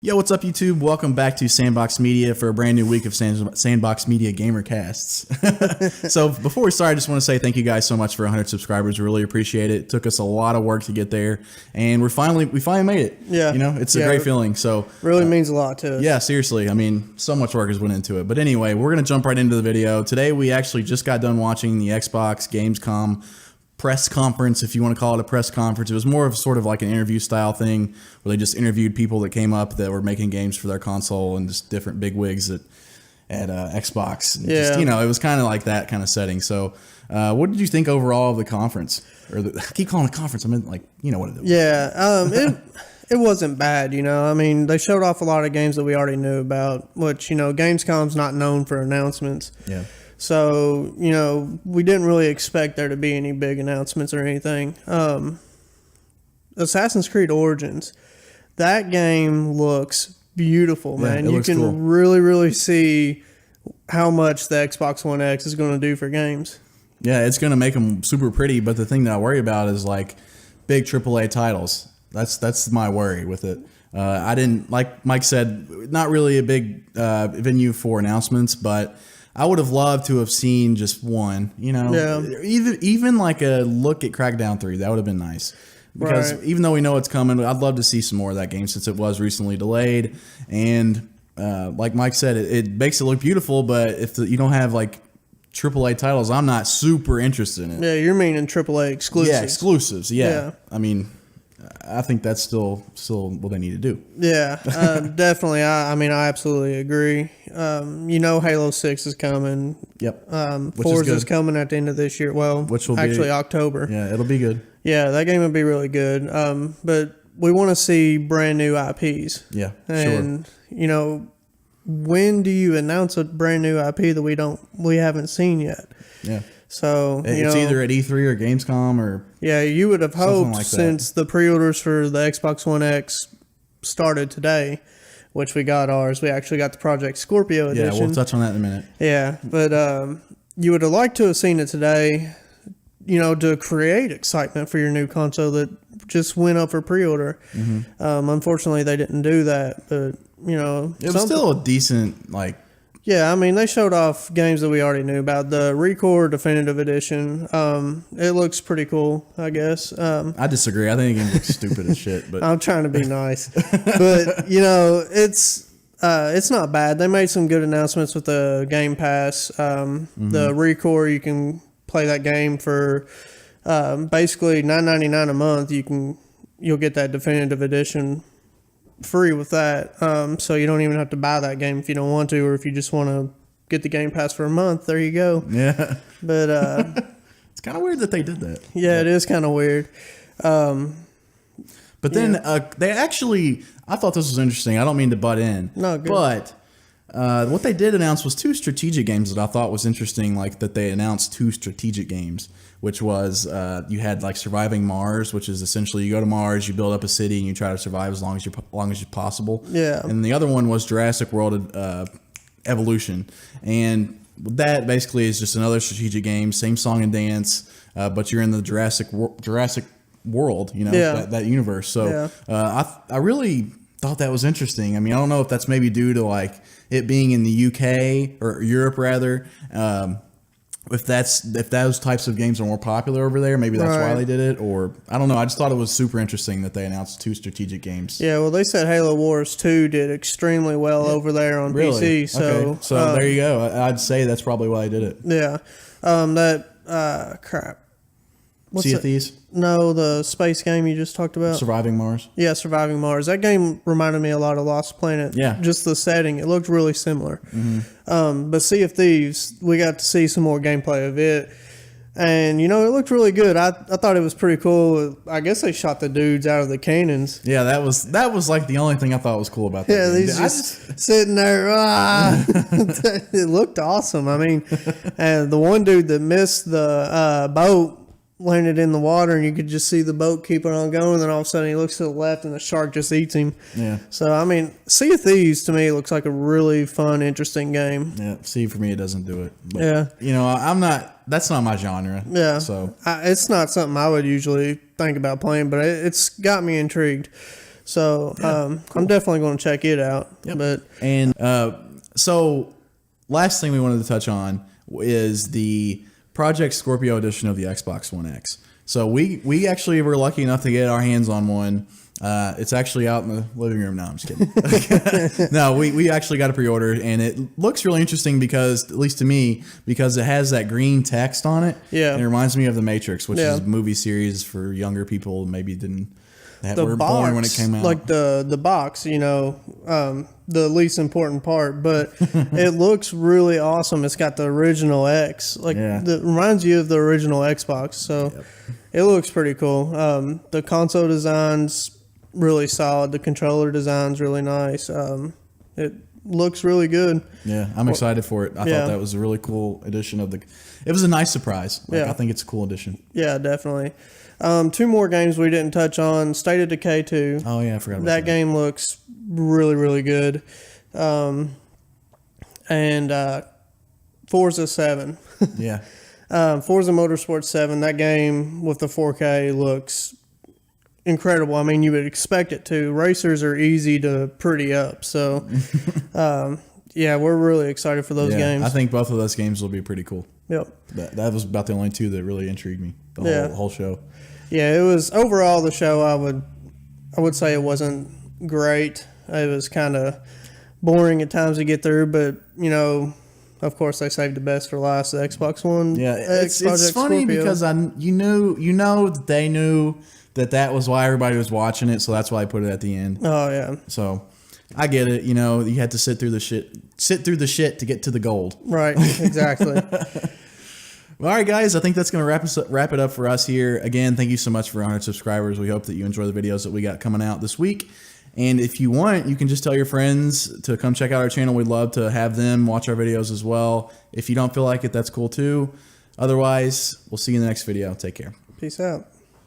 Yo, what's up, YouTube? Welcome back to Sandbox Media for a brand new week of Sandbox Media Gamercasts. So before we start, I just want to say thank you guys so much for 100 subscribers. We really appreciate it. It took us a lot of work to get there, and we finally made it. Yeah, you know, it's a great feeling. So really means a lot to us. Yeah, seriously. I mean, so much work has went into it. But anyway, we're gonna jump right into the video today. We actually just got done watching the Xbox Gamescom press conference, if you want to call it a press conference. It was more of sort of like an interview style thing where they just interviewed people that came up that were making games for their console and just different bigwigs at Xbox. And just, you know, it was kind of like that kind of setting. So what did you think overall of the conference? Or I keep calling it a conference. I mean, like, you know what it is. Yeah, it wasn't bad, you know. I mean, they showed off a lot of games that we already knew about, which, you know, Gamescom's not known for announcements. Yeah. So, you know, we didn't really expect there to be any big announcements or anything. Assassin's Creed Origins, that game looks beautiful, man. You can cool. really see how much the Xbox One X is going to do for games. Yeah, it's going to make them super pretty, but the thing that I worry about is like big AAA titles. That's my worry with it. I didn't, like Mike said, not really a big venue for announcements, but I would have loved to have seen just one, you know, even like a look at Crackdown 3. That would have been nice, because even though we know it's coming, I'd love to see some more of that game since it was recently delayed. And like Mike said, it makes it look beautiful, but if you don't have like AAA titles, I'm not super interested in it. Yeah, you're meaning AAA exclusives. Yeah, exclusives. Yeah. I mean, I think that's still what they need to do. Yeah, definitely. I mean, I absolutely agree. You know, Halo 6 is coming. Yep. Forza is coming at the end of this year. Well, which will actually be October. Yeah, it'll be good. Yeah, that game will be really good. But we want to see brand new IPs. Yeah, and you know, when do you announce a brand new IP that we haven't seen yet? Yeah. So it's either at E3 or Gamescom or you would have hoped like since the pre-orders for the Xbox One X started today, which we got ours. We actually got the Project Scorpio edition. Yeah, we'll touch on that in a minute. Yeah, but you would have liked to have seen it today, you know, to create excitement for your new console that just went up for pre-order. Unfortunately, they didn't do that, but you know, it was still a decent like. Yeah, I mean, they showed off games that we already knew about. The Recore Definitive Edition, it looks pretty cool, I guess. I disagree. I think it looks stupid as shit. But I'm trying to be nice. But, you know, it's not bad. They made some good announcements with the Game Pass. The Recore, you can play that game for basically $9.99 a month. You'll get that Definitive Edition free with that, so you don't even have to buy that game if you don't want to, or if you just want to get the Game Pass for a month. There you go. Yeah, but it's kind of weird that they did that. Yeah, it is kind of weird. But then they actually, I thought this was interesting. I don't mean to butt in, but what they did announce was 2 strategic games that I thought was interesting. Like that they announced 2 strategic games, which was you had like Surviving Mars, which is essentially you go to Mars, you build up a city, and you try to survive as long as possible. Yeah. And the other one was Jurassic World Evolution, and that basically is just another strategic game, same song and dance, but you're in the Jurassic world, you know, that universe. So I really thought that was interesting. I mean, I don't know if that's maybe due to like it being in the UK or Europe rather. If those types of games are more popular over there, maybe that's why they did it, or I don't know. I just thought it was super interesting that they announced 2 strategic games. Yeah, well, they said Halo Wars 2 did extremely well over there on PC. So, so there you go. I'd say that's probably why they did it. Yeah, crap. Sea of Thieves? No, the space game you just talked about. Surviving Mars? Yeah, Surviving Mars. That game reminded me a lot of Lost Planet. Yeah. Just the setting. It looked really similar. But Sea of Thieves, we got to see some more gameplay of it. And, you know, it looked really good. I thought it was pretty cool. I guess they shot the dudes out of the cannons. Yeah, that was like the only thing I thought was cool about that. Yeah, these just sitting there. It looked awesome. I mean, and the one dude that missed the boat landed in the water, and you could just see the boat keeping on going, and then all of a sudden he looks to the left and the shark just eats him. Yeah. So I mean, Sea of Thieves to me looks like a really fun, interesting game. Yeah. See, for me it doesn't do it. But, you know, that's not my genre. Yeah. So it's not something I would usually think about playing, but it's got me intrigued. So cool. I'm definitely going to check it out. Yep. But so last thing we wanted to touch on is the Project Scorpio edition of the Xbox One X. So we actually were lucky enough to get our hands on one. It's actually out in the living room now. I'm just kidding. No, we actually got a pre-order, and it looks really interesting because, at least to me, because it has that green text on it. Yeah. And it reminds me of The Matrix, which is a movie series for younger people. Maybe were born when it came out. Like the box, the least important part, but it looks really awesome. It's got the original X, it reminds you of the original Xbox. So it looks pretty cool. The console design's really solid. The controller design's really nice. It looks really good. Yeah, I'm excited for it. I thought that was a really cool addition of it was a nice surprise. I think it's a cool addition. Yeah, definitely. 2 more games we didn't touch on. State of Decay 2. Oh yeah, I forgot about that. That game looks really, really good. And Forza 7. Yeah. Forza Motorsport 7, that game with the 4K looks incredible. I mean, you would expect it to. Racers are easy to pretty up. So, we're really excited for those games. I think both of those games will be pretty cool. Yep. That was about the only 2 that really intrigued me, the whole show. Yeah, it was overall the show. I would say it wasn't great. It was kind of boring at times to get through, but of course they saved the best for last. The Xbox One. Yeah, it's funny Scorpio. Because that they knew that was why everybody was watching it, so that's why I put it at the end. Oh yeah. So I get it. You had to sit through the shit to get to the gold. Right. Exactly. All right, guys, I think that's going to wrap it up for us here. Again, thank you so much for 100 subscribers. We hope that you enjoy the videos that we got coming out this week. And if you want, you can just tell your friends to come check out our channel. We'd love to have them watch our videos as well. If you don't feel like it, that's cool too. Otherwise, we'll see you in the next video. Take care. Peace out.